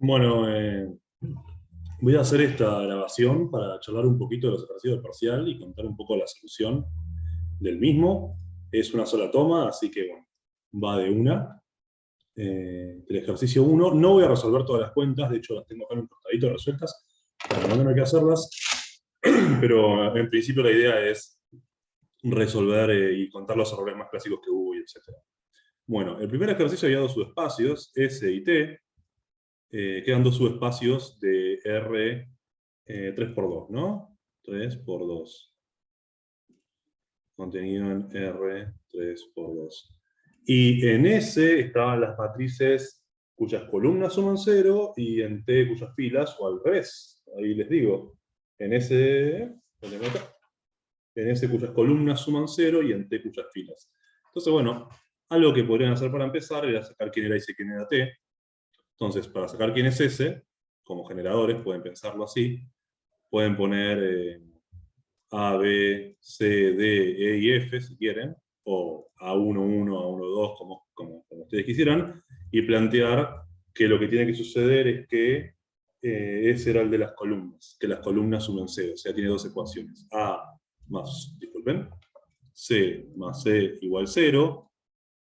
Bueno, voy a hacer esta grabación para charlar un poquito de los ejercicios del parcial y contar un poco la solución del mismo. Es una sola toma, así que bueno, va de una. Del ejercicio 1. No voy a resolver todas las cuentas, de hecho las tengo acá en un costadito resueltas, para no tener que hacerlas, pero en principio la idea es resolver y contar los errores más clásicos que hubo, y etc. Bueno, el primer ejercicio había dos subespacios, S y T. Quedan dos subespacios de R 3 por 2, ¿no? 3 por 2. Contenido en R 3 por 2. Y en S estaban las matrices cuyas columnas suman 0 y en T cuyas filas, o al revés. Ahí les digo. En S cuyas columnas suman 0 y en T cuyas filas. Entonces, bueno, algo que podrían hacer para empezar era sacar quién era S y quién era T. Entonces, para sacar quién es S, como generadores, pueden pensarlo así, pueden poner A, B, C, D, E y F, si quieren, o A1, 1, A1, 2, como ustedes quisieran, y plantear que lo que tiene que suceder es que ese era el de las columnas, que las columnas sumen 0, o sea, tiene dos ecuaciones. A más, disculpen, C más C igual 0,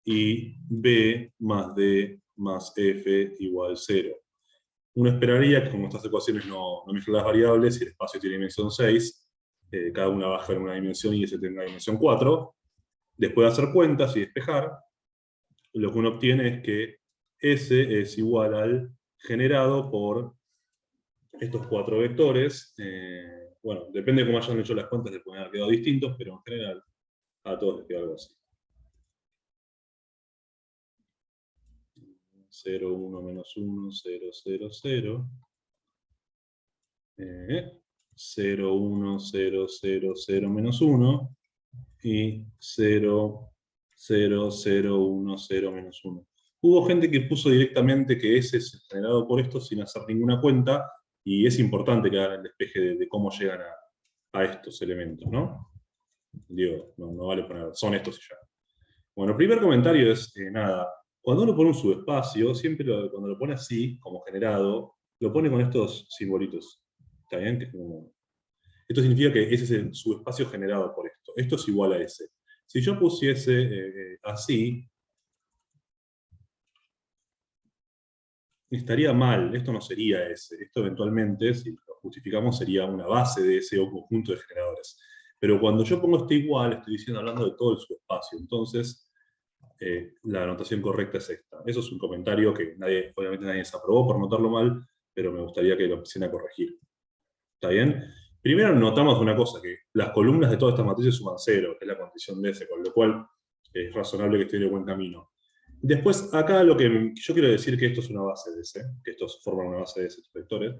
y B más D más F igual 0. Uno esperaría que, como estas ecuaciones no mezclan las variables, y el espacio tiene dimensión 6, cada una baja en una dimensión y ese tenga dimensión 4, después de hacer cuentas y despejar, lo que uno obtiene es que S es igual al generado por estos cuatro vectores. Bueno, depende de cómo hayan hecho las cuentas, les pueden haber quedado distintos, pero en general a todos les queda algo así. 0, 1, menos 1, 0, 0, 0. 0, 1, 0, 0, 0, menos 1. Y 0, 0, 0, 1, 0, menos 1. Hubo gente que puso directamente que ese es generado por esto sin hacer ninguna cuenta, y es importante que hagan el despeje de cómo llegan a estos elementos, ¿no? Digo, no vale poner, son estos y ya. Bueno, el primer comentario es, nada, cuando uno pone un subespacio, siempre cuando lo pone así, como generado, lo pone con estos simbolitos. ¿Está bien? Que es como... Esto significa que ese es el subespacio generado por esto. Esto es igual a ese. Si yo pusiese así, estaría mal. Esto no sería ese. Esto eventualmente, si lo justificamos, sería una base de ese conjunto de generadores. Pero cuando yo pongo este igual, estoy diciendo, hablando de todo el subespacio. Entonces, la anotación correcta es esta. Eso es un comentario que obviamente nadie se aprobó por notarlo mal, pero me gustaría que lo empiecen a corregir. ¿Está bien? Primero notamos una cosa, que las columnas de todas estas matrices suman 0, que es la condición de S, con lo cual es razonable que esté en el buen camino. Después, acá lo que yo quiero decir que esto es una base de S, que estos forman una base de S, estos vectores.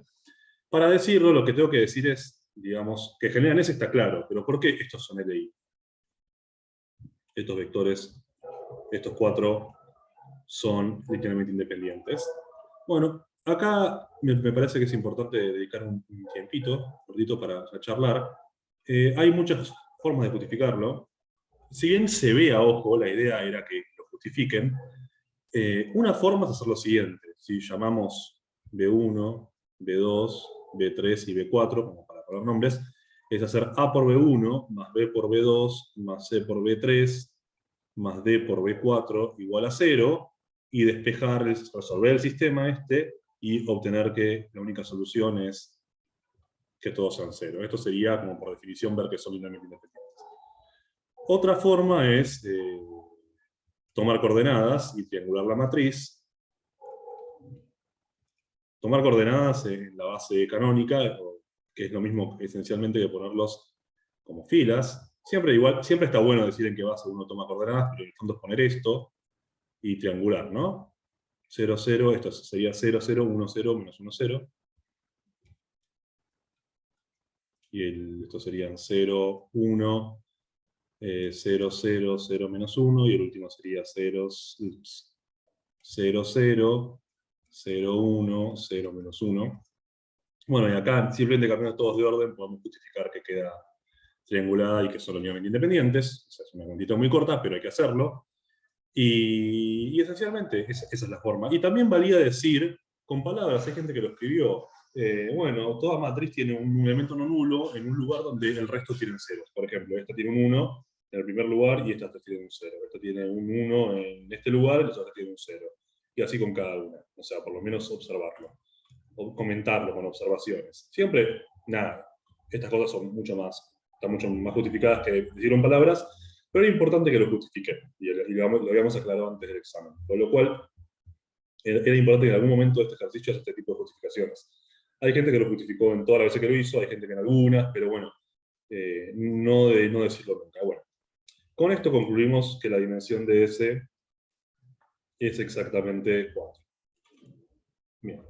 Para decirlo, lo que tengo que decir es, digamos, que generan S está claro, pero ¿por qué estos son LI? Estos vectores, estos cuatro, son literalmente independientes. Bueno, acá me parece que es importante dedicar un tiempito, cortito, para charlar. Hay muchas formas de justificarlo. Si bien se ve a ojo, la idea era que lo justifiquen. Una forma es hacer lo siguiente. Si llamamos B1, B2, B3 y B4, como para poner nombres, es hacer A por B1, más B por B2, más C por B3, más D por B4 igual a 0, y despejar, resolver el sistema y obtener que la única solución es que todos sean 0. Esto sería, como por definición, ver que son linealmente independientes. Otra forma es tomar coordenadas y triangular la matriz. Tomar coordenadas en la base canónica, que es lo mismo esencialmente que ponerlos como filas. Siempre está bueno decir en qué base uno toma coordenadas, pero en el fondo es poner esto y triangular, ¿no? 0, 0, esto sería 0, 0, 1, 0, menos 1, 0. Y estos serían 0, 1, 0, 0, 0, menos 1, y el último sería 0, 0, 0, 0, 1, 0, menos 1. Bueno, y acá, simplemente cambiando todos de orden, podemos justificar que queda triangulada y que son linealmente independientes. O sea, es una cuentita muy corta, pero hay que hacerlo. Y esencialmente esa es la forma. Y también valía decir, con palabras, hay gente que lo escribió. Bueno, toda matriz tiene un elemento no nulo en un lugar donde el resto tienen ceros. Por ejemplo, esta tiene un 1 en el primer lugar y estas tres tienen un 0. Esta tiene un 1 en este lugar y las otras tienen un 0. Y así con cada una. O sea, por lo menos observarlo. O comentarlo con observaciones. Siempre, nada, estas cosas son están mucho más justificadas que decir en palabras, pero es importante que lo justifiquen. Y lo habíamos aclarado antes del examen. Con lo cual, era importante que en algún momento de este ejercicio haya este tipo de justificaciones. Hay gente que lo justificó en todas las veces que lo hizo, hay gente que en algunas, pero bueno, no decirlo nunca. Bueno, con esto concluimos que la dimensión de S es exactamente 4. Bien.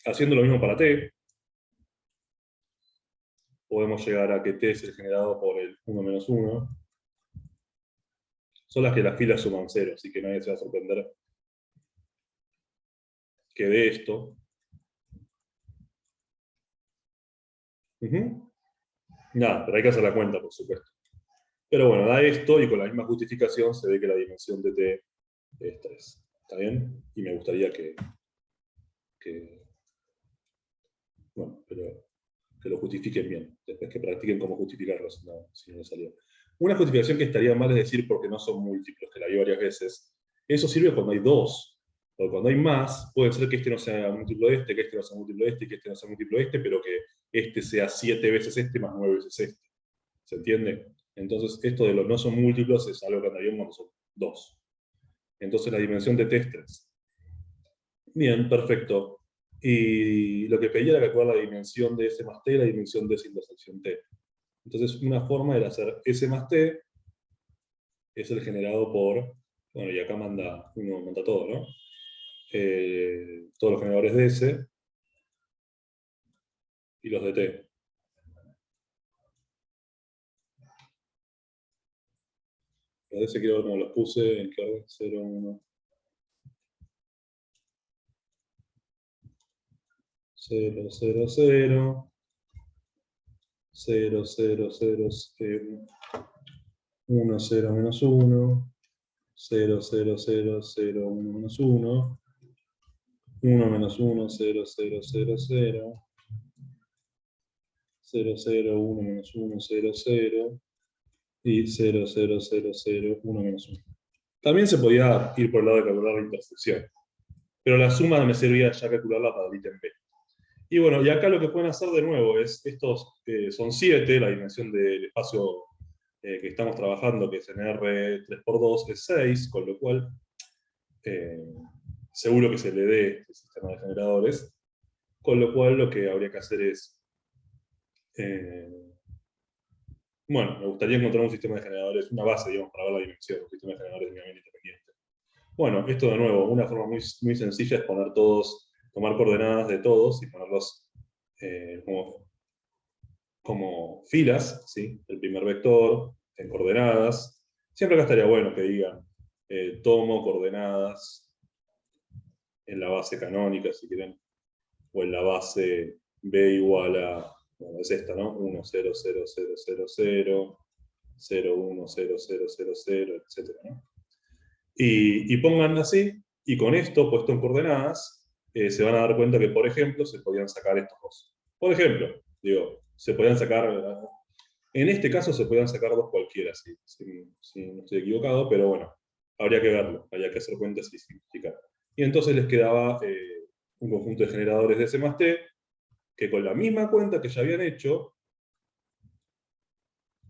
Haciendo lo mismo para T, podemos llegar a que T es el generado por el 1 menos 1. Son las que las filas suman 0, así que nadie se va a sorprender que de esto. Nada, pero hay que hacer la cuenta, por supuesto. Pero bueno, da esto y con la misma justificación se ve que la dimensión de T es 3. ¿Está bien? Y me gustaría que bueno, pero que lo justifiquen bien. Después que practiquen cómo justificarlo, si no les salió. Una justificación que estaría mal es decir porque no son múltiplos, que la vi varias veces. Eso sirve cuando hay dos. O cuando hay más, puede ser que este no sea múltiplo de este, que este no sea múltiplo de este, que este no sea múltiplo de este, pero que este sea 7 veces este más 9 veces este. ¿Se entiende? Entonces, esto de los no son múltiplos es algo que andaría cuando son 2. Entonces, la dimensión de T es 3. Bien, perfecto. Y lo que pedía era calcular la dimensión de S más T y la dimensión de S intersección T. Entonces, una forma era hacer S más T, es el generado por, bueno, y acá uno manda todo, ¿no? Todos los generadores de S y los de T. Los de S quiero ver cómo los puse, en qué orden, 0, 1, 0, 0, 0, 0, 0, 0, 1, 0, menos 1, 0, 0, 0, 0, 1, menos 1, 1 menos 1, 0, 0, 0, 0, 0, 0, 1 menos 1, 0, 0, y 0, 0, 0, 0, 1 menos 1. También se podía ir por el lado de calcular la intersección, pero la suma me servía ya calcularla para el ítem B. Y bueno, y acá lo que pueden hacer de nuevo es, estos son 7, la dimensión del espacio que estamos trabajando, que es en R 3×2, es 6, con lo cual seguro que se le dé este sistema de generadores, con lo cual lo que habría que hacer es, bueno, me gustaría encontrar un sistema de generadores, una base, digamos, para ver la dimensión, un sistema de generadores mínimamente independiente. Bueno, esto de nuevo, una forma muy, muy sencilla es poner tomar coordenadas de todos y ponerlos como filas, ¿sí? El primer vector en coordenadas. Siempre acá estaría bueno que digan, tomo coordenadas en la base canónica, si quieren, o en la base b igual a, bueno, es esta, ¿no? 1, 0, 0, 0, 0, 0, 0, 1, 0, 0, 0, 0, etc., ¿no? Y pongan así, y con esto, puesto en coordenadas, se van a dar cuenta que, por ejemplo, se podían sacar estos dos. Por ejemplo, digo, se podían sacar, en este caso se podían sacar dos cualquiera, si no estoy equivocado, pero bueno, habría que verlo, habría que hacer cuentas y simplificar. Y entonces les quedaba un conjunto de generadores de S más T, que con la misma cuenta que ya habían hecho,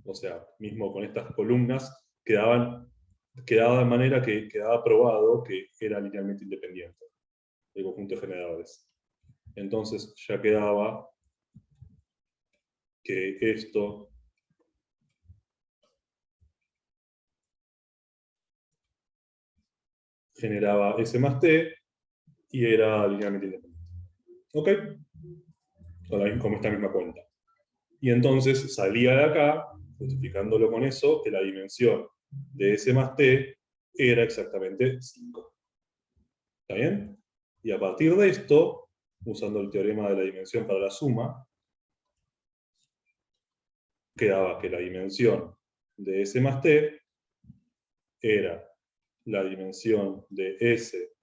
o sea, mismo con estas columnas, quedaba de manera que quedaba probado que era linealmente independiente el conjunto de generadores. Entonces ya quedaba que esto generaba S más T y era linealmente independiente. ¿Ok? Con esta misma cuenta. Y entonces salía de acá, justificándolo con eso, que la dimensión de S más T era exactamente 5. ¿Está bien? Y a partir de esto, usando el teorema de la dimensión para la suma, quedaba que la dimensión de S más T era la dimensión de S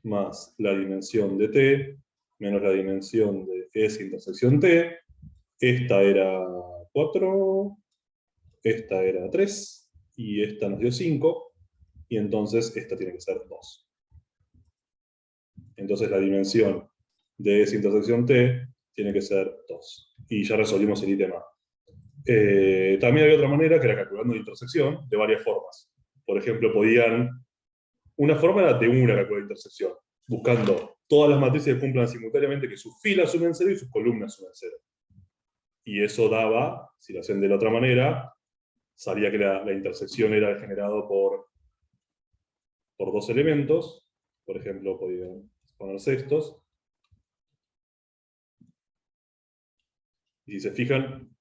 más la dimensión de t, menos la dimensión de S intersección t. Esta era 4, esta era 3, y esta nos dio 5, y entonces esta tiene que ser 2. Entonces la dimensión de S intersección t tiene que ser 2. Y ya resolvimos el ítem A. También había otra manera, que era calculando la intersección, de varias formas. Por ejemplo, una forma era de una calcular la intersección, buscando todas las matrices que cumplan simultáneamente que sus filas sumen 0 y sus columnas sumen 0. Y eso daba, si lo hacen de la otra manera, sabía que la intersección era generado por dos elementos. Por ejemplo, podían ponerse estos. Y si se fijan,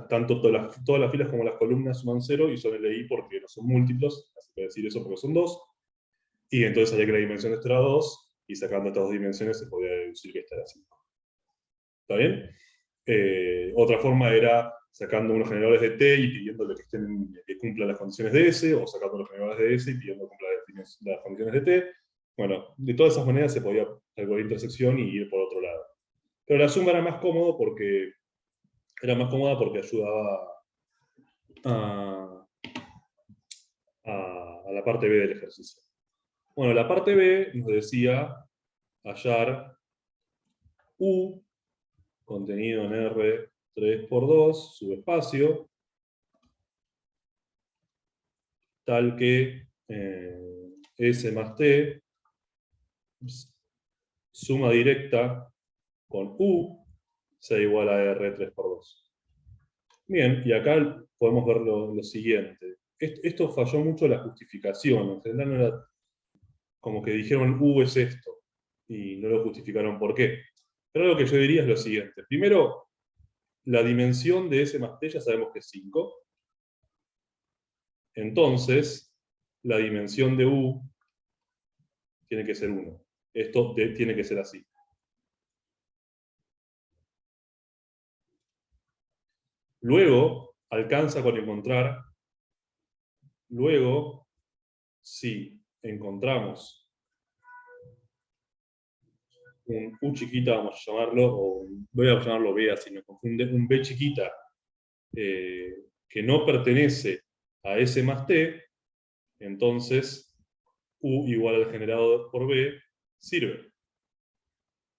tanto todas las filas como las columnas suman 0 y son LI porque no son múltiplos, así que decir eso porque son 2. Y entonces sabía que la dimensión de esto era 2, y sacando estas dos dimensiones se podía deducir que esta era 5. ¿Está bien? Otra forma era sacando unos generadores de T y pidiéndole que cumplan las condiciones de S, o sacando los generadores de S y pidiendo que cumplan las condiciones de T. Bueno, de todas esas maneras se podía calcular la intersección y ir por otro lado. Pero la suma era más cómoda porque ayudaba a, a la parte B del ejercicio. Bueno, la parte B nos decía hallar U contenido en R 3×2 subespacio, tal que S más T suma directa con U sea igual a R 3×2. Bien, y acá podemos ver lo siguiente. Esto falló mucho la justificación. En general no era como que dijeron U es esto, y no lo justificaron por qué. Pero lo que yo diría es lo siguiente. Primero, la dimensión de S más T ya sabemos que es 5. Entonces, la dimensión de U tiene que ser 1. Esto tiene que ser así. Luego, alcanza con encontrar, luego, si encontramos un U chiquita, vamos a llamarlo, o voy a llamarlo B, así me confunde, un B chiquita, que no pertenece a S más T, entonces U igual al generado por B sirve.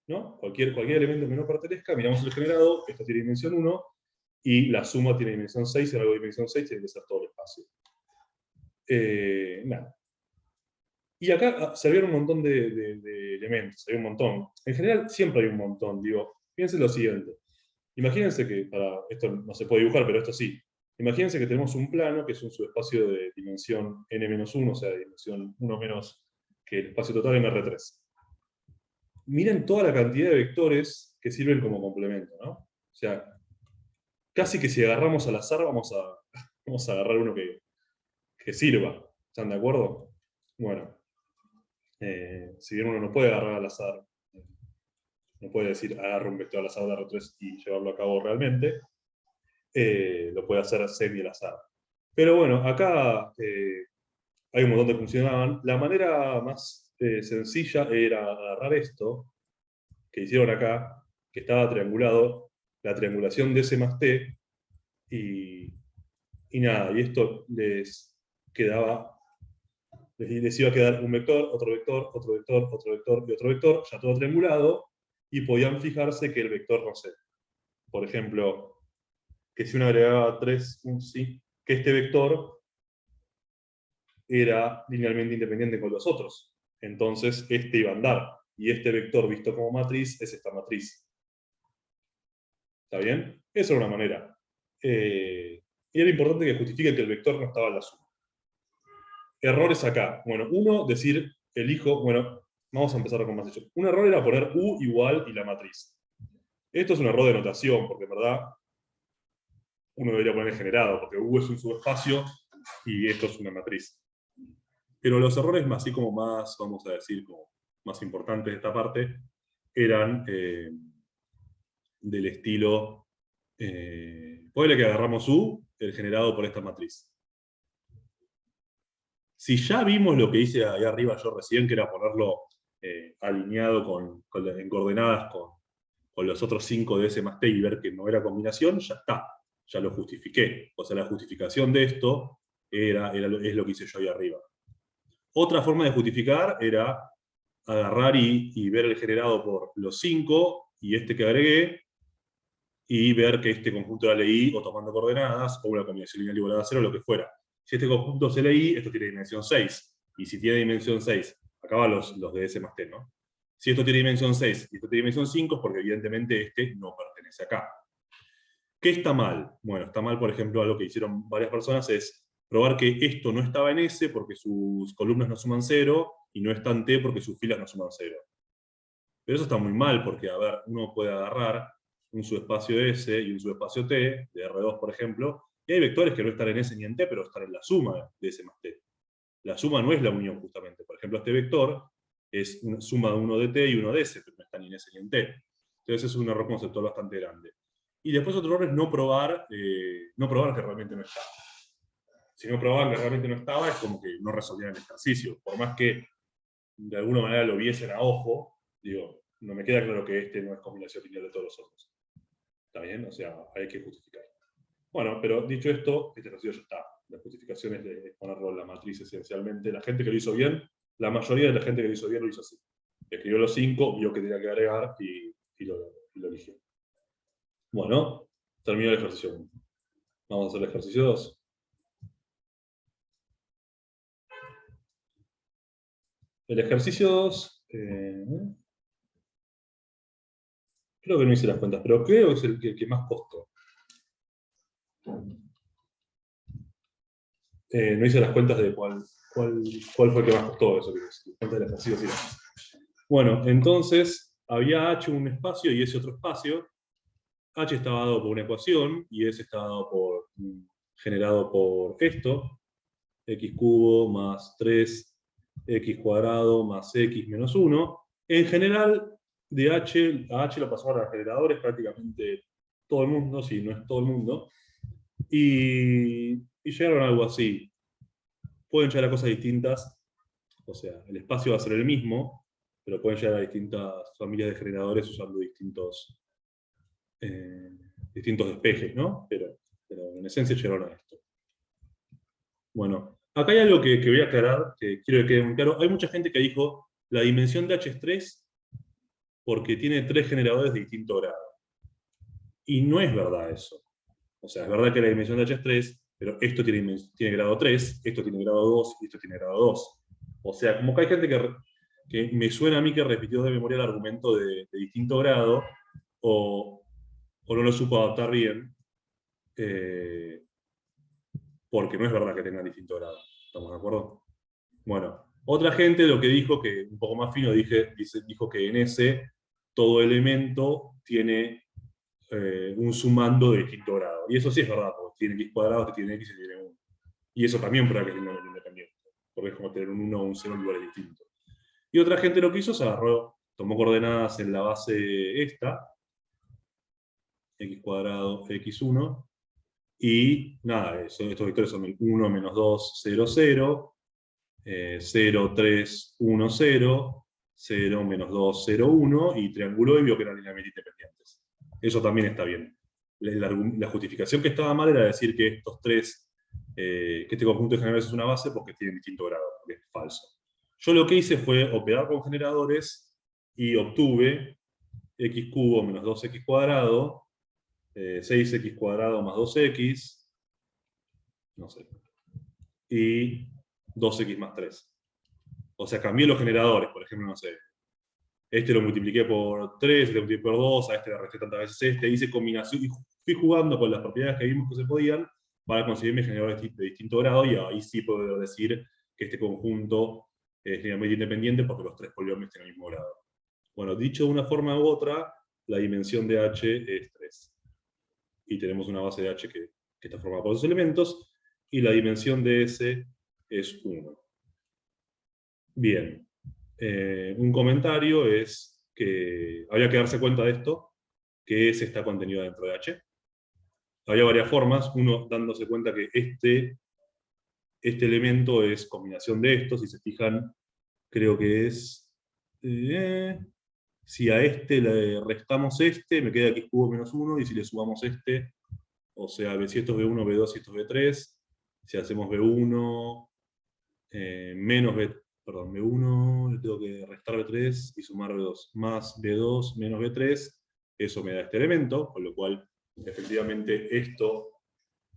¿No? Cualquier elemento que no pertenezca, miramos el generado, esto tiene dimensión 1, y la suma tiene dimensión 6, y algo de dimensión 6 tiene que ser todo el espacio. Nada. Y acá se vieron un montón de elementos, hay un montón. En general siempre hay un montón, digo, piensen lo siguiente. Imagínense que, esto no se puede dibujar, pero esto sí. Imagínense que tenemos un plano que es un subespacio de dimensión n-1, o sea, de dimensión 1 menos que el espacio total en R3. Miren toda la cantidad de vectores que sirven como complemento, ¿no? O sea, casi que si agarramos al azar vamos a agarrar uno que sirva. ¿Están de acuerdo? Bueno, si bien uno no puede agarrar al azar, no puede decir agarro un vector al azar de R3 y llevarlo a cabo realmente, lo puede hacer semi al azar. Pero bueno, acá hay un montón de funcionaban. La manera más sencilla era agarrar esto que hicieron acá, que estaba triangulado, la triangulación de S más T, y nada, y esto les iba a quedar un vector, otro vector, otro vector, otro vector y otro vector, ya todo triangulado, y podían fijarse que el vector, no sé, por ejemplo, que si uno agregaba 3, sí, que este vector era linealmente independiente con los otros. Entonces, este iba a andar. Y este vector visto como matriz es esta matriz. ¿Está bien? Esa era una manera. Y era importante que justifiquen que el vector no estaba en la suma. Errores acá. Bueno, uno, decir, elijo, bueno, vamos a empezar con más hechos. Un error era poner U igual y la matriz. Esto es un error de notación, porque en verdad uno debería poner generado, porque U es un subespacio y esto es una matriz. Pero los errores así como más, vamos a decir, como más importantes de esta parte, eran del estilo, ponele que agarramos U, el generado por esta matriz. Si ya vimos lo que hice ahí arriba yo recién, que era ponerlo alineado en coordenadas con los otros 5 de S más T y ver que no era combinación, ya está, ya lo justifiqué. O sea, la justificación de esto es lo que hice yo ahí arriba. Otra forma de justificar era agarrar y ver el generado por los 5 y este que agregué, y ver que este conjunto era LI o tomando coordenadas, o una combinación lineal igual a 0, lo que fuera. Si este conjunto es LI, esto tiene dimensión 6. Y si tiene dimensión 6, acá van los de S más T, ¿no? Si esto tiene dimensión 6 y esto tiene dimensión 5, es porque evidentemente este no pertenece acá. ¿Qué está mal? Bueno, está mal, por ejemplo, algo que hicieron varias personas, es probar que esto no estaba en S porque sus columnas no suman 0, y no está en T porque sus filas no suman 0. Pero eso está muy mal, porque, a ver, uno puede agarrar un subespacio S y un subespacio T, de R2, por ejemplo, y hay vectores que no están en S ni en T, pero están en la suma de S más T. La suma no es la unión, justamente. Por ejemplo, este vector es una suma de uno de T y uno de S, pero no está ni en S ni en T. Entonces es un error conceptual bastante grande. Y después otro error es no probar que realmente no está. Si no probaban que realmente no estaba, es como que no resolvían el ejercicio. Por más que de alguna manera lo viesen a ojo, digo, no me queda claro que este no es combinación lineal de todos los otros. ¿Está bien? O sea, hay que justificar. Bueno, pero dicho esto, este ejercicio ya está. La justificación es de ponerlo en la matriz esencialmente. La gente que lo hizo bien, la mayoría de la gente que lo hizo bien lo hizo así. Escribió los 5, vio que tenía que agregar y lo eligió. Bueno, terminó el ejercicio 1. Vamos a hacer el ejercicio 2. El ejercicio 2, creo que no hice las cuentas, pero creo que es el que más costó. No hice las cuentas de cuál fue el que más costó, eso que es, las cuentas del ejercicio, sí. Bueno, entonces había H un espacio y ese otro espacio. H estaba dado por una ecuación y S estaba dado generado por esto, x cubo más 3x cuadrado más x menos 1. En general, de H a H lo pasaron a generadores prácticamente todo el mundo, si no es todo el mundo, y llegaron a algo así. Pueden llegar a cosas distintas, o sea, el espacio va a ser el mismo, pero pueden llegar a distintas familias de generadores usando distintos despejes, ¿no? Pero en esencia llegaron a esto. Bueno, acá hay algo que voy a aclarar, que quiero que quede muy claro. Hay mucha gente que dijo, la dimensión de H es 3 porque tiene 3 generadores de distinto grado. Y no es verdad eso. O sea, es verdad que la dimensión de H es 3, pero esto tiene grado 3, esto tiene grado 2 y esto tiene grado 2. O sea, como que hay gente que me suena a mí que repitió de memoria el argumento de distinto grado, o no lo supo adaptar bien, porque no es verdad que tengan distinto grado. ¿Estamos de acuerdo? Bueno, otra gente lo que dijo, que un poco más fino, dijo que en S todo elemento tiene un sumando de distinto grado. Y eso sí es verdad, porque tiene x cuadrado, que tiene x y tiene 1. Y eso también prueba que es independiente, porque es como tener un 1 o un 0 en lugares distintos. Y otra gente lo que hizo, se agarró, tomó coordenadas en la base esta, x cuadrado, x1, y nada, estos vectores son el 1, menos 2, 0, 0, 0, 3, 1, 0, 0, menos 2, 0, 1, y trianguló y vio que eran linealmente independientes. Eso también está bien. La justificación que estaba mal era decir que estos tres, que este conjunto de generadores es una base porque tienen distinto grado, que es falso. Yo lo que hice fue operar con generadores y obtuve x cubo menos 2x cuadrado, 6x cuadrado más 2x, no sé, y 2x más 3. O sea, cambié los generadores, por ejemplo, no sé, este lo multipliqué por 3, este lo multipliqué por 2, a este le resté tantas veces este, hice combinación, y fui jugando con las propiedades que vimos que se podían para conseguir mis generadores de distinto grado, y ahí sí puedo decir que este conjunto es linealmente independiente porque los tres polinomios tienen el mismo grado. Bueno, dicho de una forma u otra, la dimensión de H es 3. Y tenemos una base de H que está formada por esos elementos, y la dimensión de S es 1. Bien. Un comentario es que habría que darse cuenta de esto, que S está contenido dentro de H. Había varias formas, uno dándose cuenta que este elemento es combinación de estos, si se fijan, creo que es Si a este le restamos este, me queda x cubo menos 1, y si le sumamos este, o sea, si esto es B1, B2 y esto es B3, si hacemos B1 menos B, perdón, B1, le tengo que restar B3 y sumar B2, más B2 menos B3, eso me da este elemento, con lo cual, efectivamente, esto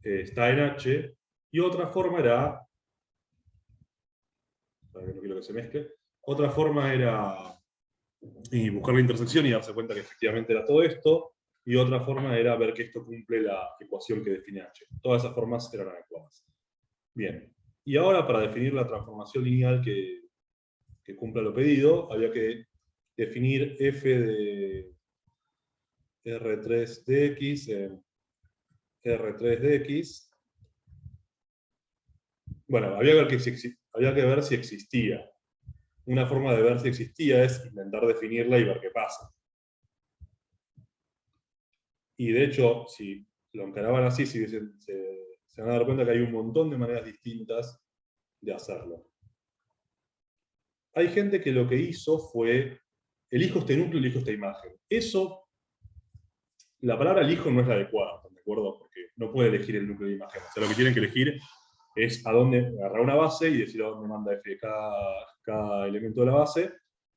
está en H, y otra forma era, para que no quiero que se mezcle, otra forma era buscar la intersección y darse cuenta que efectivamente era todo esto, y otra forma era ver que esto cumple la ecuación que define H. Todas esas formas eran adecuadas. Bien, y ahora para definir la transformación lineal que cumpla lo pedido, había que definir f de R3 de x en R3 de x. Bueno, había que ver si existía. Una forma de ver si existía es intentar definirla y ver qué pasa. Y de hecho, si lo encaraban así, se van a dar cuenta que hay un montón de maneras distintas de hacerlo. Hay gente que lo que hizo fue, elijo este núcleo, elijo esta imagen. Eso, la palabra elijo no es la adecuada, ¿de acuerdo? Porque no puede elegir el núcleo de imagen. O sea, lo que tienen que elegir es a dónde agarrar una base y decir a dónde manda f de cada elemento de la base,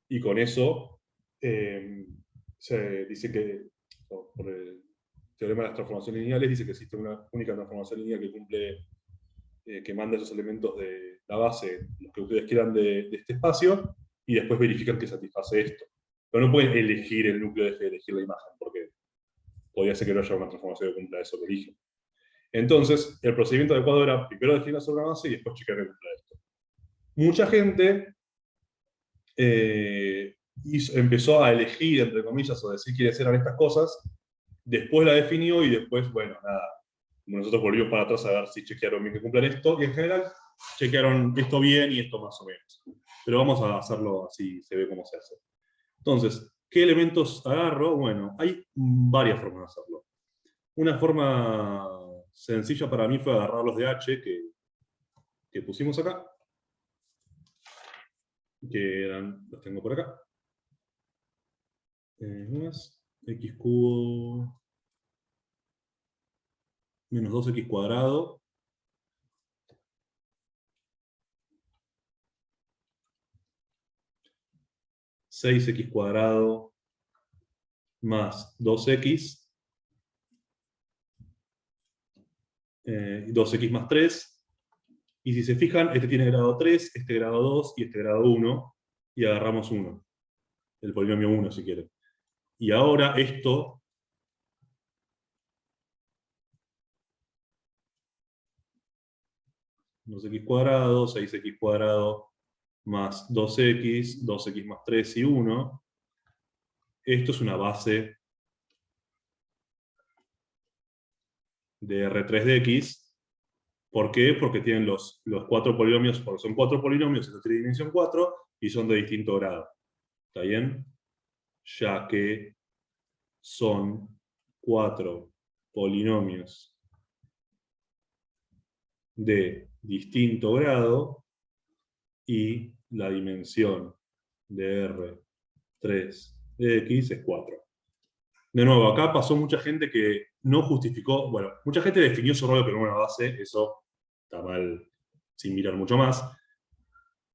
y con eso se dice que, por el teorema de las transformaciones lineales, dice que existe una única transformación lineal que cumple, que manda esos elementos de la base, los que ustedes quieran de este espacio, y después verifican que satisface esto. Pero no pueden elegir el núcleo de f, elegir la imagen, porque podría ser que no haya una transformación que cumpla eso que eligen. Entonces, el procedimiento adecuado era primero definir sobre una base y después checar que cumpla esto. Mucha gente empezó a elegir, entre comillas, o decir quiénes eran estas cosas, después la definió y después, bueno, nada, nosotros volvimos para atrás a ver si chequearon bien que cumplan esto, y en general chequearon esto bien y esto más o menos. Pero vamos a hacerlo así, se ve cómo se hace. Entonces, ¿qué elementos agarro? Bueno, hay varias formas de hacerlo. Una forma sencilla para mí fue agarrar los de H que pusimos acá, que eran, los tengo por acá. Más x cubo menos 2x cuadrado (6x cuadrado más 2x, 2x más 3, y si se fijan, este tiene grado 3, este grado 2 y este grado 1, y agarramos 1, el polinomio 1 si quieren. Y ahora esto, (2x cuadrado, 6x cuadrado más 2x, 2x más 3 y 1, esto es una base de R3 de x. ¿Por qué? Porque tienen los 4 polinomios, porque son 4 polinomios en la tridimensión 4 y son de distinto grado. ¿Está bien? Ya que son 4 polinomios de distinto grado y la dimensión de R3 de x es 4. De nuevo, acá pasó mucha gente que no justificó, bueno, mucha gente definió su rollo como una base, eso está mal sin mirar mucho más,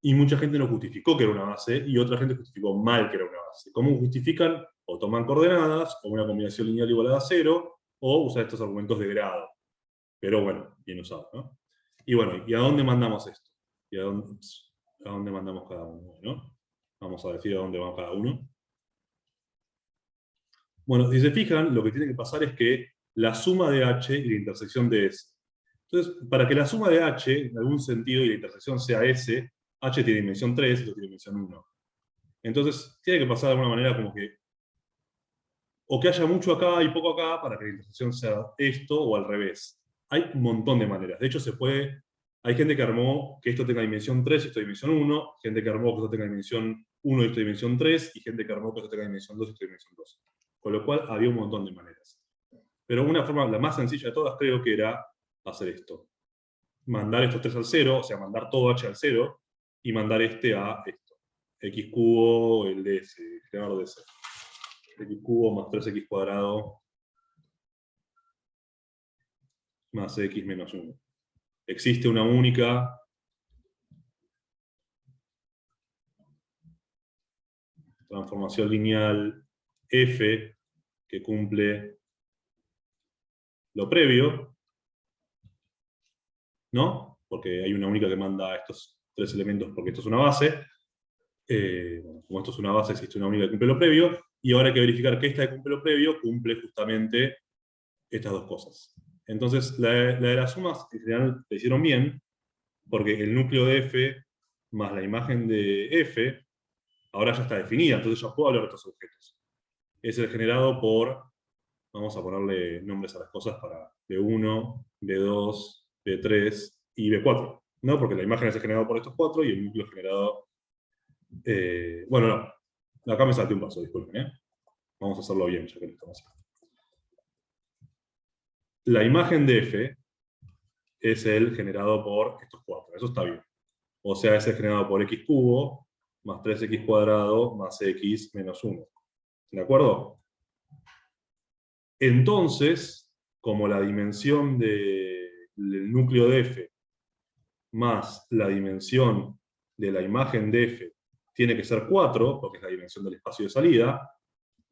y mucha gente no justificó que era una base, y otra gente justificó mal que era una base. ¿Cómo justifican? O toman coordenadas, o una combinación lineal igual a 0, o usan estos argumentos de grado. Pero bueno, bien usado, ¿no? Y bueno, ¿y a dónde mandamos esto? ¿Y a dónde mandamos cada uno? Bueno, vamos a decir a dónde va cada uno. Bueno, si se fijan, lo que tiene que pasar es que la suma de H y la intersección de S. Entonces, para que la suma de H, en algún sentido, y la intersección sea S, H tiene dimensión 3 y esto tiene dimensión 1. Entonces, tiene que pasar de alguna manera como que, o que haya mucho acá y poco acá, para que la intersección sea esto, o al revés. Hay un montón de maneras. De hecho, hay gente que armó que esto tenga dimensión 3 y esto dimensión 1, gente que armó que esto tenga dimensión 1 y esto dimensión 3, y gente que armó que esto tenga dimensión 2 y esto dimensión 2. Con lo cual, había un montón de maneras. Pero una forma, la más sencilla de todas, creo que era hacer esto. Mandar estos 3 al 0, o sea, mandar todo H al 0, y mandar este a esto. x cubo, el ds, el generador ds. X cubo más 3x cuadrado más x menos 1. Existe una única transformación lineal f que cumple lo previo, ¿no? Porque hay una única que manda estos tres elementos porque esto es una base. Como esto es una base, existe una única que cumple lo previo, y ahora hay que verificar que esta que cumple lo previo cumple justamente estas dos cosas. Entonces, la de las sumas en general le hicieron bien, porque el núcleo de f más la imagen de f ahora ya está definida, entonces ya puedo hablar de estos objetos. Es el generado por, vamos a ponerle nombres a las cosas para B1, B2, B3 y B4, ¿no? Porque la imagen es generada por estos cuatro y el núcleo es generado... bueno, no, acá me salté un paso, disculpen, ¿eh? Vamos a hacerlo bien, ya que lo estamos haciendo. La imagen de f es el generado por estos cuatro, eso está bien. O sea, es el generado por x cubo más 3x cuadrado más x menos 1. ¿De acuerdo? Entonces, como la dimensión del núcleo de f más la dimensión de la imagen de f tiene que ser 4, porque es la dimensión del espacio de salida,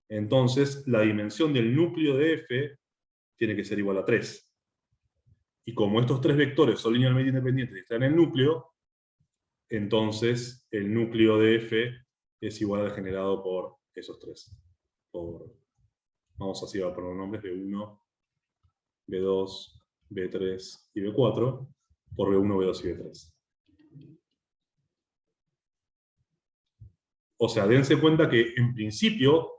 entonces la dimensión del núcleo de f tiene que ser igual a 3. Y como estos tres vectores son linealmente independientes y están en el núcleo, entonces el núcleo de f es igual al generado por esos tres. Vamos así a poner nombres: B1, B2, B3 y B4, por B1, B2 y B3. O sea, dense cuenta que en principio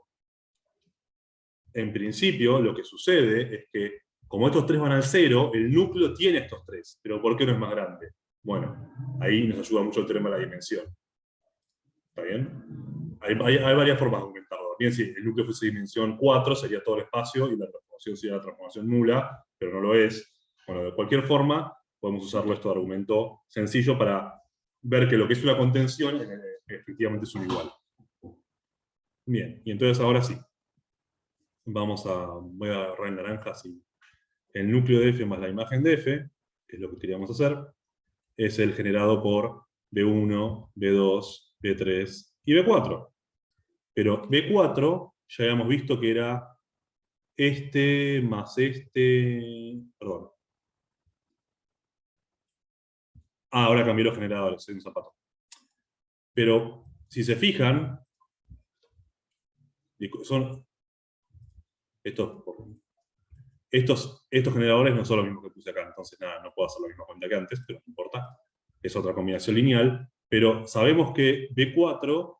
lo que sucede es que, como estos tres van al 0, el núcleo tiene estos tres. ¿Pero por qué no es más grande? Bueno, ahí nos ayuda mucho el teorema de la dimensión. ¿Está bien? Hay varias formas de argumentarlo. Bien, si el núcleo fuese dimensión 4, sería todo el espacio, y la transformación sería la transformación nula, pero no lo es. Bueno, de cualquier forma, podemos usarlo esto de argumento sencillo para ver que lo que es una contención efectivamente es un igual. Bien, y entonces ahora sí. Voy a agarrar en naranja así. El núcleo de f más la imagen de f, que es lo que queríamos hacer, es el generado por B1, B2, B3 y B4. Pero B4 ya habíamos visto que era este más este... Perdón. Ahora cambié los generadores, soy un zapato. Pero si se fijan, son estos generadores no son los mismos que puse acá, entonces nada, no puedo hacer la misma cuenta que antes, pero no importa. Es otra combinación lineal, pero sabemos que B4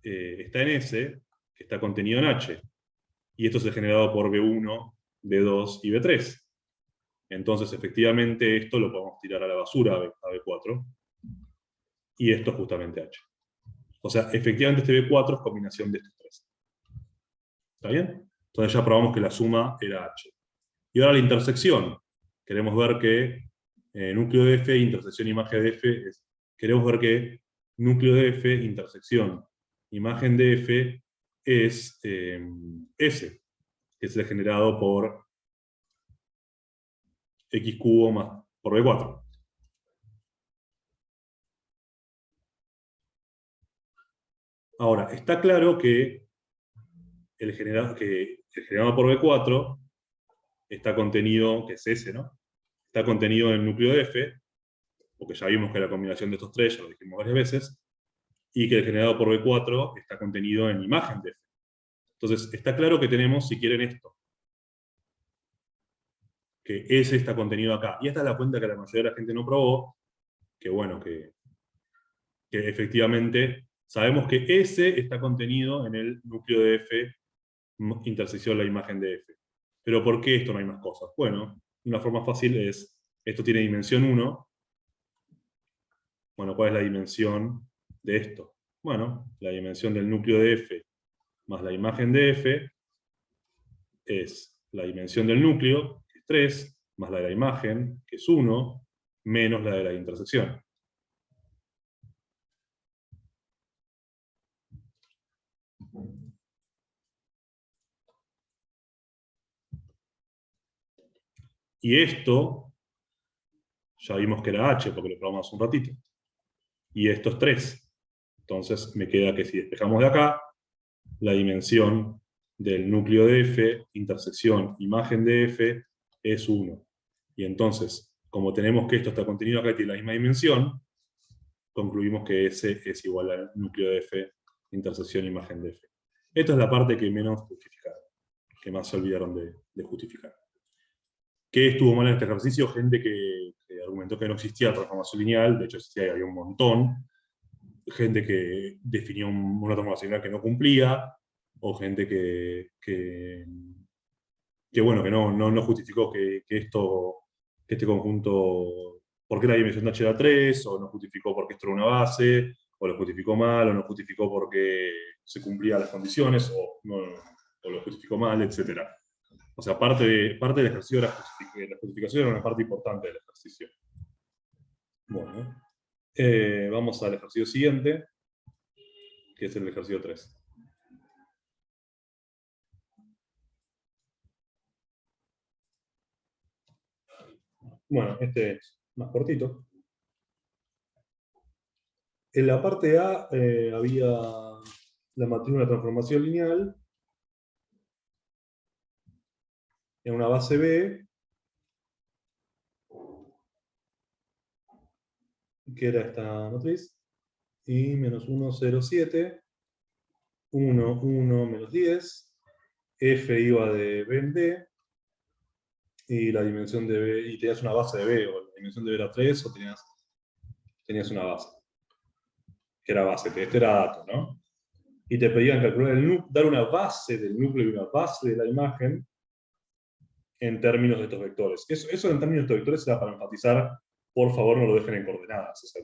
está en S, que está contenido en H, y esto es el generado por B1, B2 y B3. Entonces, efectivamente, esto lo podemos tirar a la basura a B4, y esto es justamente H. O sea, efectivamente este B4 es combinación de estos tres. ¿Está bien? Entonces ya probamos que la suma era H. Y ahora la intersección. Queremos ver que núcleo de F, intersección imagen de F, queremos ver que núcleo de F, intersección imagen de F, es S, que es el generado por x cubo más por B4. Ahora, está claro que el generado por B4 está contenido, que es S, ¿no? Está contenido en el núcleo de F, porque ya vimos que la combinación de estos tres, ya lo dijimos varias veces, y que el generado por B4 está contenido en imagen de F. Entonces, está claro que tenemos, si quieren, esto. Que S está contenido acá. Y esta es la cuenta que la mayoría de la gente no probó, que bueno, que efectivamente sabemos que S está contenido en el núcleo de F, intersección la imagen de F. Pero ¿por qué esto no hay más cosas? Bueno, una forma fácil es, esto tiene dimensión 1. Bueno, ¿cuál es la dimensión de esto? Bueno, la dimensión del núcleo de F más la imagen de F es la dimensión del núcleo, que es 3, más la de la imagen, que es 1, menos la de la intersección. Y esto, ya vimos que era H, porque lo probamos un ratito. Y esto es 3. Entonces me queda que si despejamos de acá, la dimensión del núcleo de F, intersección imagen de F, es 1. Y entonces, como tenemos que esto está contenido acá y tiene la misma dimensión, concluimos que S es igual al núcleo de F, intersección imagen de F. Esta es la parte que menos justificaron, que más se olvidaron de justificar. ¿Qué estuvo mal en este ejercicio? Gente que argumentó que no existía transformación lineal, de hecho existía, había un montón. Gente que definió una transformación lineal que no cumplía, o gente que bueno, que no justificó que este conjunto, por qué la dimensión de H era 3, o no justificó porque esto era una base, o lo justificó mal, o no justificó porque se cumplían las condiciones, o lo justificó mal, etc. O sea, parte del ejercicio de la justificación era una parte importante del ejercicio. Bueno, vamos al ejercicio siguiente, que es el ejercicio 3. Bueno, este es más cortito. En la parte A había la matriz de una transformación lineal en una base B, que era esta matriz, y menos 1, 0, 7, 1, 1, menos 10, F iba de B en D, y la dimensión de B, y tenías una base de B, o la dimensión de B era 3, o tenías una base, que era base, este era dato, ¿no? Y te pedían calcular dar una base del núcleo y una base de la imagen en términos de estos vectores. Eso en términos de estos vectores era para enfatizar, por favor no lo dejen en coordenadas. O sea,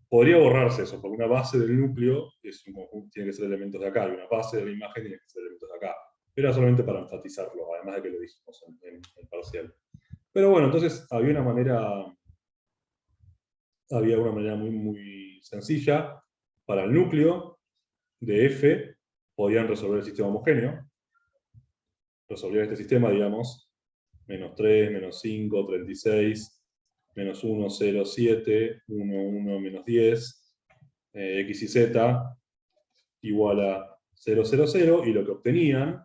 podría borrarse eso, porque una base del núcleo tiene que ser elementos de acá, y una base de la imagen tiene que ser elementos de acá. Era solamente para enfatizarlo, además de que lo dijimos en el parcial. Pero bueno, entonces había una manera muy, muy sencilla. Para el núcleo de F podían resolver el sistema homogéneo. Resolvían este sistema, digamos, menos 3, menos 5, 36, menos 1, 0, 7, 1, 1, menos 10, x y z igual a 0, 0, 0, y lo que obtenían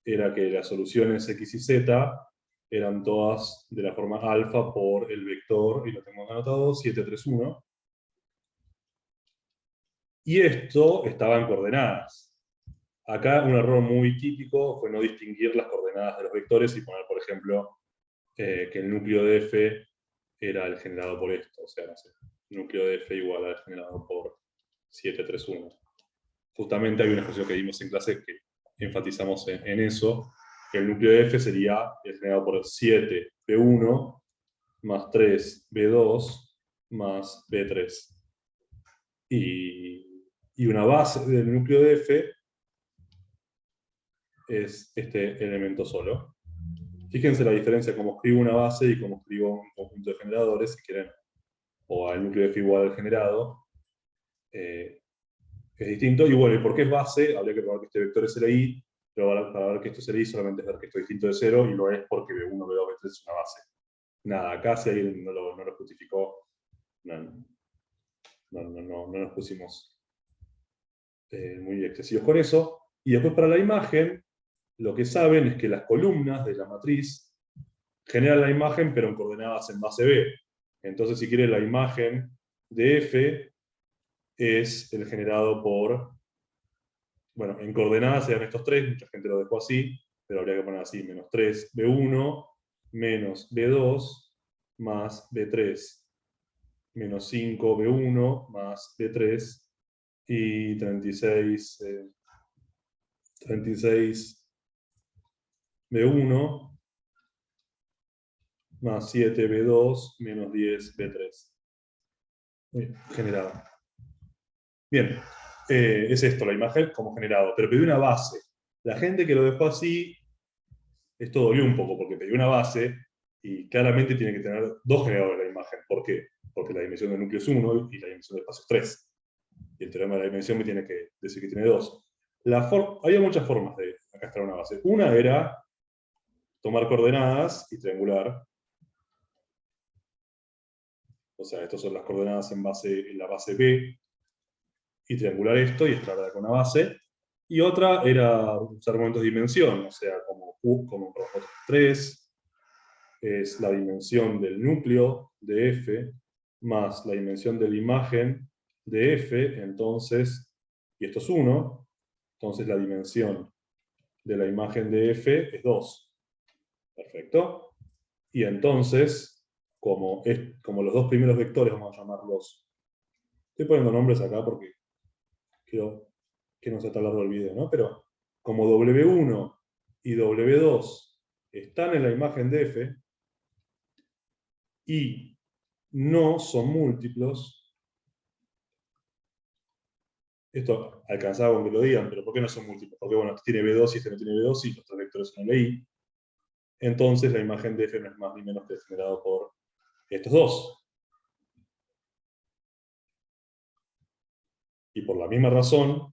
era que las soluciones x y z eran todas de la forma alfa por el vector, y lo tengo anotado, 7, 3, 1. Y esto estaba en coordenadas. Acá un error muy típico fue no distinguir las coordenadas de los vectores y poner, por ejemplo, que el núcleo de F era el generado por esto, o sea, no sé, núcleo de F igual al generado por 731. Justamente hay un ejercicio que dimos en clase que enfatizamos en eso, que el núcleo de F sería el generado por 7B1 más 3B2 más B3. Y una base del núcleo de F es este elemento solo. Fíjense la diferencia como escribo una base y como escribo un conjunto de generadores, si quieren, o al núcleo de F igual al generado, es distinto. Y bueno, ¿y por qué es base? Habría que probar que este vector es LI, pero para ver que esto es LI solamente es ver que esto es distinto de 0, y lo es porque B1, B2, B3 es una base. Nada, acá si alguien no lo justificó, no nos pusimos muy excesivos con eso. Y después para la imagen, lo que saben es que las columnas de la matriz generan la imagen, pero en coordenadas en base B. Entonces, si quiere, la imagen de F es el generado por, bueno, en coordenadas serían estos tres, mucha gente lo dejó así, pero habría que poner así, menos 3B1, menos B2, más B3, menos 5B1, más B3, y 36B1, más 7B2, menos 10B3. Generado. Bien, es esto, la imagen como generado, pero pedí una base. La gente que lo dejó así, esto dolió un poco, porque pedí una base, y claramente tiene que tener dos generadores de la imagen. ¿Por qué? Porque la dimensión del núcleo es 1 y la dimensión del espacio es 3. Y el teorema de la dimensión me tiene que decir que tiene 2. Había muchas formas de castrar una base. Una era tomar coordenadas y triangular. O sea, estas son las coordenadas en la base B, y triangular esto y extraer con una base. Y otra era usar argumentos de dimensión, o sea, como Q, como 3, es la dimensión del núcleo de F, más la dimensión de la imagen de F, entonces, y esto es 1, entonces la dimensión de la imagen de F es 2. Perfecto. Y entonces, como los dos primeros vectores, vamos a llamarlos, estoy poniendo nombres acá porque quiero que no sea tan largo el video, ¿no? Pero como W1 y W2 están en la imagen de F y no son múltiplos, esto alcanzaba con que lo digan, pero ¿por qué no son múltiplos? Porque bueno, este tiene B2 y este no tiene B2 y los tres vectores son LI. Entonces la imagen de F no es más ni menos que generado por estos dos. Y por la misma razón,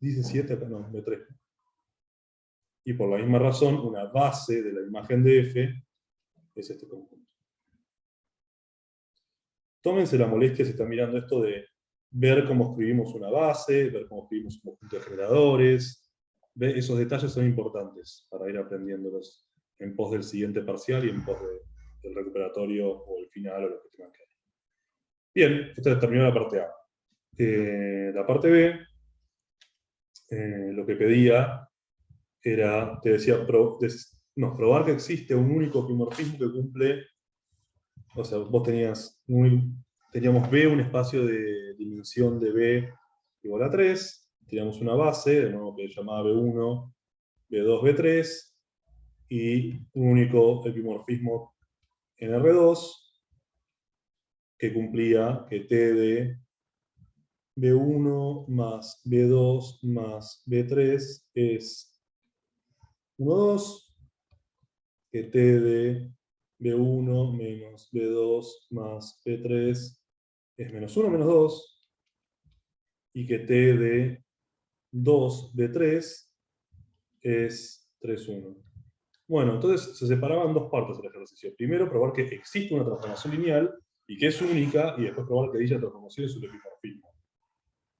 dice 7 acá, no, B3. Y por la misma razón, una base de la imagen de F es este conjunto. Tómense la molestia si están mirando esto de ver cómo escribimos una base, ver cómo escribimos un conjunto de generadores. Esos detalles son importantes para ir aprendiéndolos en pos del siguiente parcial y en pos del recuperatorio o el final o lo que tengan que hacer. Bien, esta terminó la parte A. La parte B, lo que pedía era, te decía, probar que existe un único quimorfismo que cumple, o sea, vos teníamos B, un espacio de dimensión de B igual a 3, teníamos una base, de nuevo que se llamaba B1, B2, B3, y un único epimorfismo en R2, que cumplía que T de B1 más B2 más B3 es 1, 2, que T de B1 menos B2 más B3 es menos 1 menos 2, y que T de 2 B3 es 3, 1. Bueno, entonces se separaban dos partes del ejercicio. Primero, probar que existe una transformación lineal y que es única, y después probar que dicha transformación es un epimorfismo.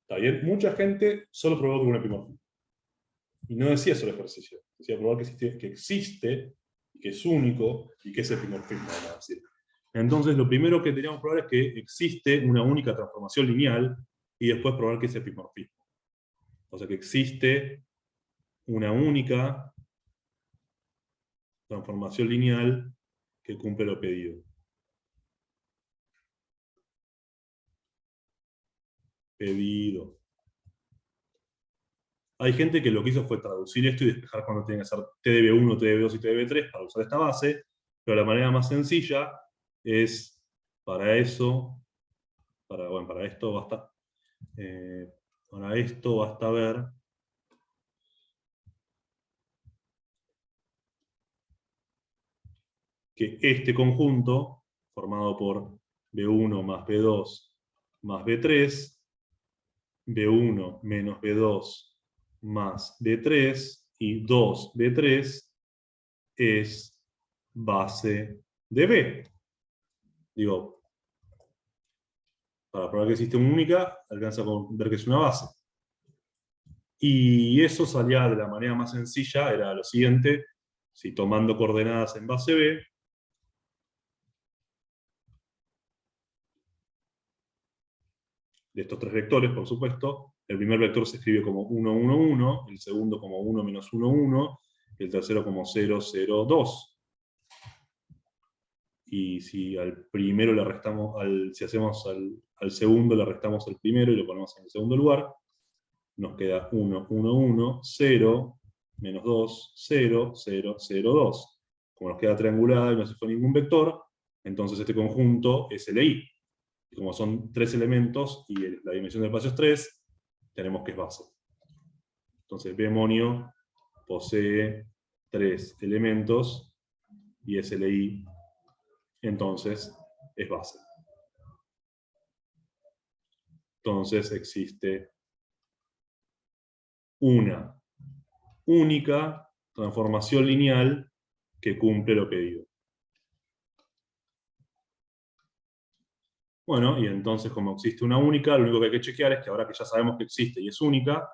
¿Está bien? Mucha gente solo probó con un epimorfismo. Y no decía eso el ejercicio. Decía probar que existe, que es único, y que es epimorfismo, vamos a decir. Entonces, lo primero que teníamos que probar es que existe una única transformación lineal, y después probar que es epimorfismo. O sea, que existe una única transformación lineal que cumple lo pedido. Hay gente que lo que hizo fue traducir esto y despejar cuando tiene que hacer TDB1, TDB2 y TDB3 para usar esta base, pero la manera más sencilla es para eso, para esto basta, ver que este conjunto, formado por B1 más B2 más B3, B1 menos B2 más B3 y 2B3 es base de B. Digo, para probar que existe una única, alcanza con ver que es una base. Y eso salía de la manera más sencilla, era lo siguiente, si tomando coordenadas en base B, de estos tres vectores, por supuesto, el primer vector se escribe como 1, 1, 1, el segundo como 1 menos 1, 1, y el tercero como 0, 0, 2. Y si al primero le restamos, si hacemos al segundo le restamos al primero y lo ponemos en el segundo lugar, nos queda 1, 1, 1, 0, menos 2, 0, 0, 0, 2. Como nos queda triangulada y no se fue ningún vector, entonces este conjunto es LI. Y como son tres elementos y la dimensión del espacio es 3, tenemos que es base. Entonces B monio posee 3 elementos y es LI, entonces es base. Entonces existe una única transformación lineal que cumple lo pedido. Bueno, y entonces como existe una única, lo único que hay que chequear es que ahora que ya sabemos que existe y es única,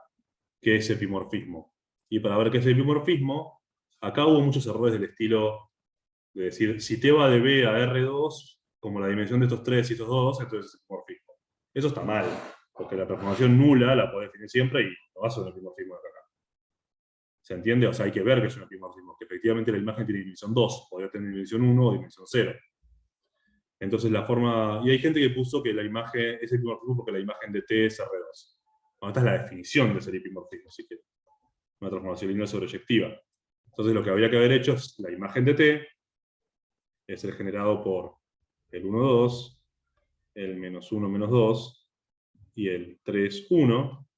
¿qué es epimorfismo? Y para ver qué es el epimorfismo, acá hubo muchos errores del estilo de decir, si T va de B a R2, como la dimensión de estos 3 y estos 2, entonces es epimorfismo. Eso está mal, porque la transformación nula la podés definir siempre y no va a ser un epimorfismo de acá. ¿Se entiende? O sea, hay que ver que es un epimorfismo, que efectivamente la imagen tiene dimensión 2, podría tener dimensión 1 o dimensión 0. Entonces la forma... Y hay gente que puso que la imagen es epimorfismo porque la imagen de T es R2. Bueno, esta es la definición de ser epimorfismo, si quieres. Una transformación lineal sobreyectiva. Entonces lo que habría que haber hecho es la imagen de T es el generado por el 1, 2, el menos 1, menos 2, y el 3, 1,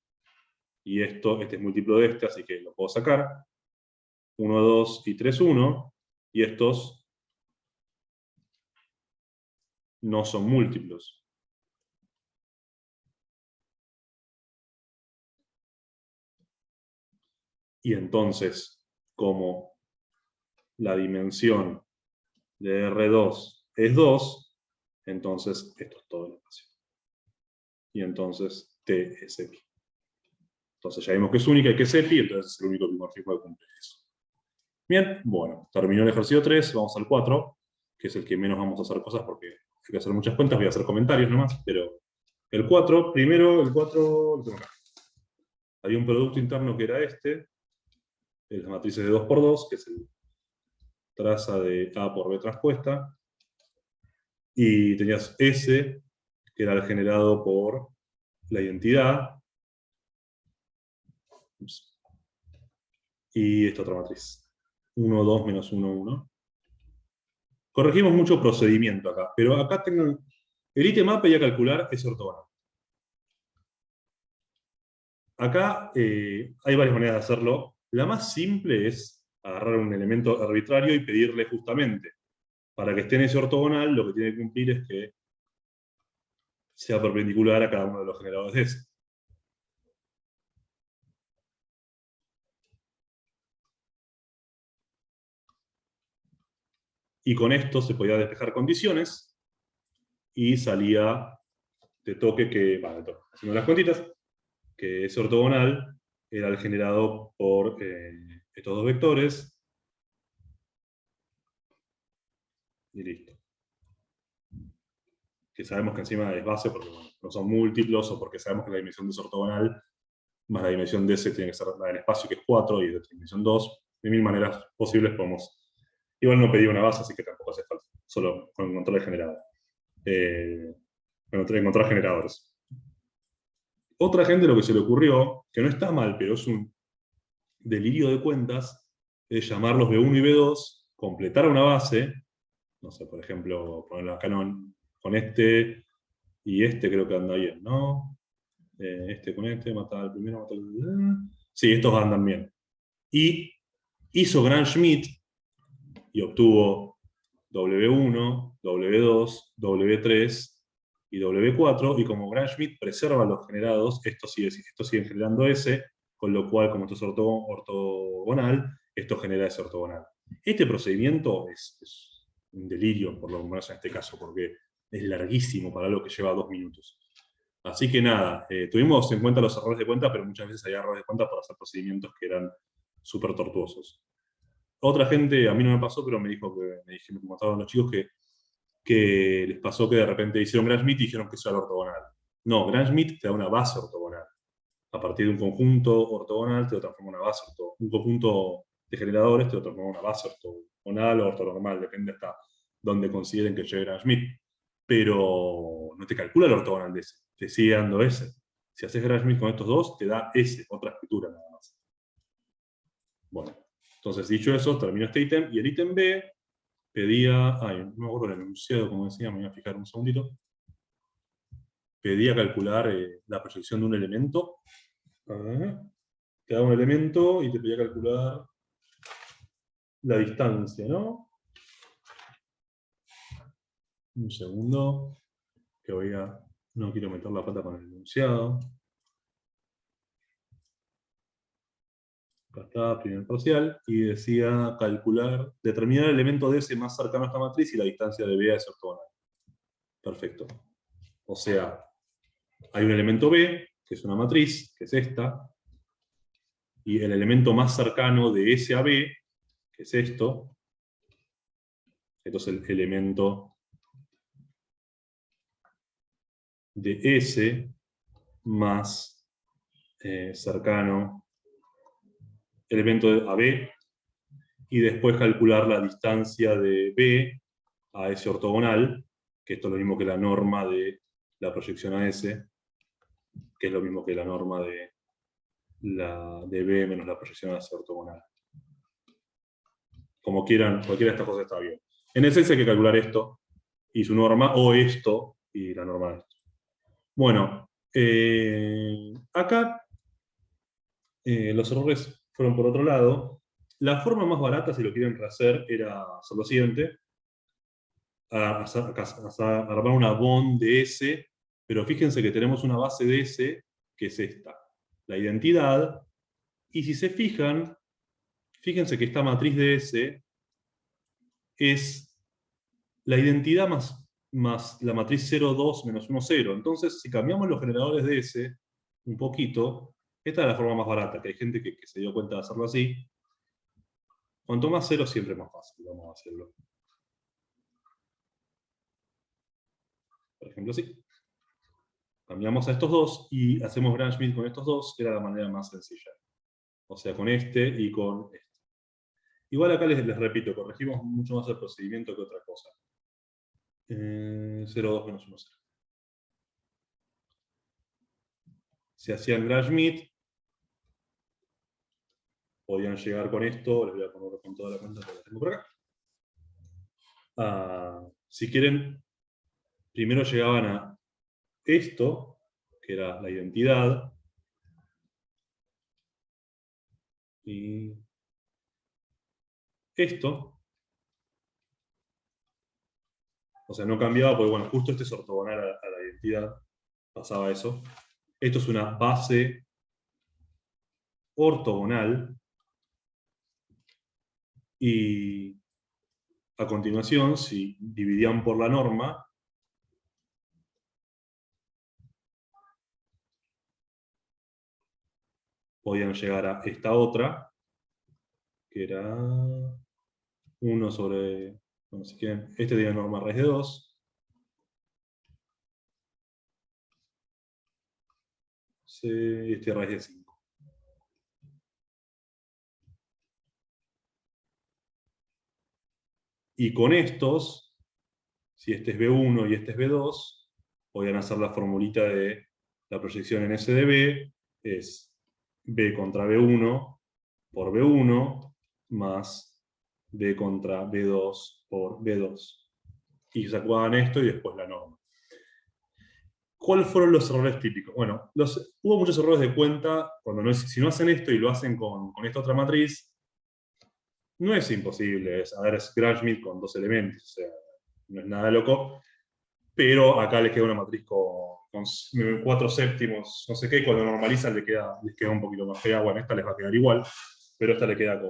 y este es múltiplo de este, así que lo puedo sacar. 1, 2 y 3, 1, y estos no son múltiplos. Y entonces, como la dimensión de R2 es 2, entonces esto es todo el espacio. Y entonces T es EPI. Entonces ya vimos que es única y que es EPI, entonces es el único dimorfismo que cumple eso. Bien, bueno, terminó el ejercicio 3, vamos al 4, que es el que menos vamos a hacer cosas porque hay que hacer muchas cuentas, voy a hacer comentarios nomás, pero el 4, primero el 4, lo tengo acá. Había un producto interno que era este, las matrices de 2 por 2, que es el traza de A por B transpuesta, y tenías S, que era el generado por la identidad, y esta otra matriz, 1, 2, menos 1, 1. Corregimos mucho procedimiento acá, pero acá tengo el ítem A pedía calcular es ortogonal. Acá hay varias maneras de hacerlo. La más simple es agarrar un elemento arbitrario y pedirle justamente, para que esté en ese ortogonal, lo que tiene que cumplir es que sea perpendicular a cada uno de los generadores de ese. Y con esto se podía despejar condiciones y salía de toque que, haciendo las cuentitas, que ese ortogonal era el generado por estos dos vectores. Y listo. Que sabemos que encima es base porque bueno, no son múltiplos o porque sabemos que la dimensión de ese ortogonal más la dimensión de ese tiene que ser la del espacio, que es 4, y de dimensión 2. De mil maneras posibles podemos... Igual no pedí una base, así que tampoco hace falta. Solo con encontrar el generador. Encontrar generadores. Otra gente lo que se le ocurrió, que no está mal, pero es un delirio de cuentas, es llamarlos B1 y B2, completar una base, no sé, por ejemplo, ponerlo acá con este y este creo que anda bien, ¿no? Este con este, matar al primero, matar al... Sí, estos andan bien. Y hizo Gram-Schmidt y obtuvo W1, W2, W3 y W4, y como Gram-Schmidt preserva los generados, estos siguen generando S, con lo cual, como esto es ortogonal, esto genera ese ortogonal. Este procedimiento es un delirio, por lo menos en este caso, porque es larguísimo para algo que lleva 2 minutos. Así que nada, tuvimos en cuenta los errores de cuenta, pero muchas veces hay errores de cuenta por hacer procedimientos que eran súper tortuosos. Otra gente, a mí no me pasó, pero me dijeron, como estaban los chicos, que les pasó que de repente hicieron Gram-Schmidt y dijeron que eso era ortogonal. No, Gram-Schmidt te da una base ortogonal. A partir de un conjunto ortogonal te lo transforma en una base ortogonal. Un conjunto de generadores te lo transforma en una base ortogonal o ortonormal, depende hasta dónde consideren que llegue Gram-Schmidt. Pero no te calcula el ortogonal de ese, te sigue dando ese. Si haces Gram-Schmidt con estos dos, te da ese, otra escritura nada más. Bueno, entonces dicho eso, termino este ítem, y el ítem B pedía, no me acuerdo el enunciado, como decía, me voy a fijar un segundito. Pedía calcular la proyección de un elemento. Te da un elemento y te pedía calcular la distancia, ¿no? Un segundo, que no quiero meter la pata con el enunciado. Acá está, primer parcial, y decía calcular, determinar el elemento de S más cercano a esta matriz y la distancia de B a ese ortogonal. Perfecto. O sea, hay un elemento B, que es una matriz, que es esta, y el elemento más cercano de S a B, que es esto, entonces el elemento de S más cercano, elemento a B, y después calcular la distancia de B a ese ortogonal, que esto es lo mismo que la norma de la proyección a S, que es lo mismo que la norma de B menos la proyección a ese ortogonal. Como quieran, cualquiera de estas cosas está bien. En esencia hay que calcular esto, y su norma, o esto, y la norma de esto. Bueno, acá los errores fueron por otro lado. La forma más barata, si lo quieren rehacer, era hacer lo siguiente: armar una bond de S, pero fíjense que tenemos una base de S, que es esta, la identidad, y si se fijan, fíjense que esta matriz de S es la identidad más la matriz 0, 2, menos 1, 0. Entonces, si cambiamos los generadores de S un poquito, esta es la forma más barata, que hay gente que se dio cuenta de hacerlo así. Cuanto más 0, siempre es más fácil. Vamos a hacerlo. Por ejemplo, así. Cambiamos a estos dos y hacemos branch mid con estos dos, que era la manera más sencilla. O sea, con este y con este. Igual acá les repito, corregimos mucho más el procedimiento que otra cosa. 0, 2, menos 1, 0. Si hacían branch mid, podían llegar con esto, les voy a poner con toda la cuenta que la tengo por acá. Si quieren, primero llegaban a esto, que era la identidad, y esto, o sea, no cambiaba, porque bueno, justo este es ortogonal a la identidad, pasaba eso. Esto es una base ortogonal, y a continuación, si dividían por la norma, podían llegar a esta otra, que era 1 sobre, bueno, si quieren, este tiene norma raíz de 2, y este raíz de 5. Y con estos, si este es B1 y este es B2, podían hacer la formulita de la proyección en S de B, es B contra B1 por B1 más B contra B2 por B2. Y sacaban esto y después la norma. ¿Cuáles fueron los errores típicos? Bueno, hubo muchos errores de cuenta. Si no hacen esto y lo hacen con esta otra matriz, no es imposible. Es Gram-Schmidt con dos elementos, o sea, no es nada loco. Pero acá les queda una matriz con 4 séptimos, no sé qué, y cuando normalizan les queda un poquito más fea. Bueno, esta les va a quedar igual, pero esta le queda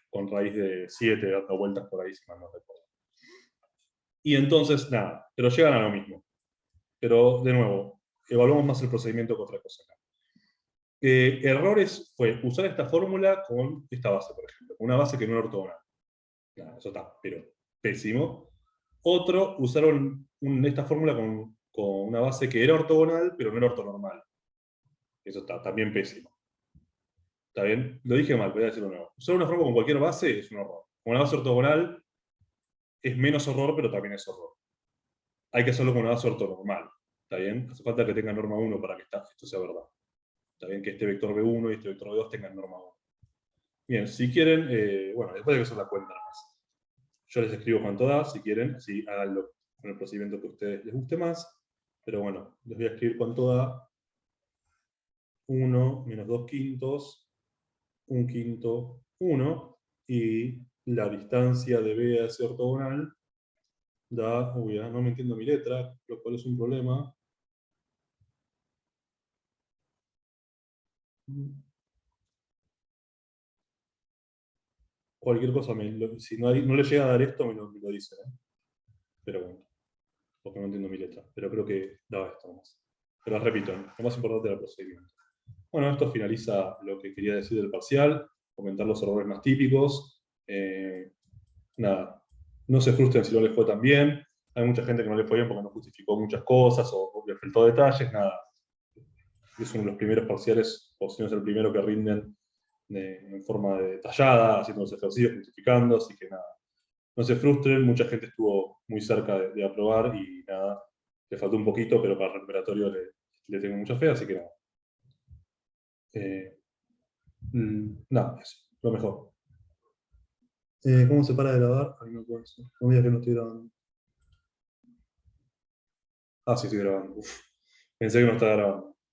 con raíz de 7, dando vueltas por ahí, si mal no recuerdo. Y entonces, nada, pero llegan a lo mismo. Pero, de nuevo, evaluamos más el procedimiento que otra cosa acá. Errores fue usar esta fórmula con esta base, por ejemplo, una base que no era ortogonal. Nada, eso está, pero pésimo. Otro, usaron esta fórmula con una base que era ortogonal, pero no era ortonormal. Eso está también pésimo. ¿Está bien? Lo dije mal, voy a decirlo de nuevo. Usar una fórmula con cualquier base es un horror. Con una base ortogonal es menos horror, pero también es horror. Hay que hacerlo con una base ortonormal. ¿Está bien? Hace falta que tenga norma 1 para que esto sea verdad. Está bien que este vector B1 y este vector B2 tengan norma 1. Bien, si quieren, bueno, después hay que hacer la cuenta nada más. Yo les escribo cuánto da, si quieren, si háganlo con el procedimiento que a ustedes les guste más. Pero bueno, les voy a escribir cuánto da. 1 menos 2 quintos, 1 quinto, 1. Y la distancia de B a ese ortogonal da, uy, no me entiendo mi letra, lo cual es un problema. cualquier cosa, si no le llega a dar esto, me lo dicen, ¿eh? Pero bueno, porque no entiendo mi letra. Pero creo que daba esto nomás. Pero repito, lo más importante era el procedimiento. Bueno, esto finaliza lo que quería decir del parcial, comentar los errores más típicos. Nada, no se frustren si no les fue tan bien. Hay mucha gente que no le fue bien porque no justificó muchas cosas o le faltó detalles, nada. Es uno de los primeros parciales, o si no es el primero que rinden en forma detallada, haciendo los ejercicios, justificando, así que nada, no se frustren, mucha gente estuvo muy cerca de aprobar y nada, le faltó un poquito, pero para el recuperatorio le tengo mucha fe, así que nada. Nada, eso, lo mejor. ¿Cómo se para de grabar? Ay, no puedo eso. No me digas que no estoy grabando. Ah, sí, estoy grabando. Uf, pensé que no estaba grabando.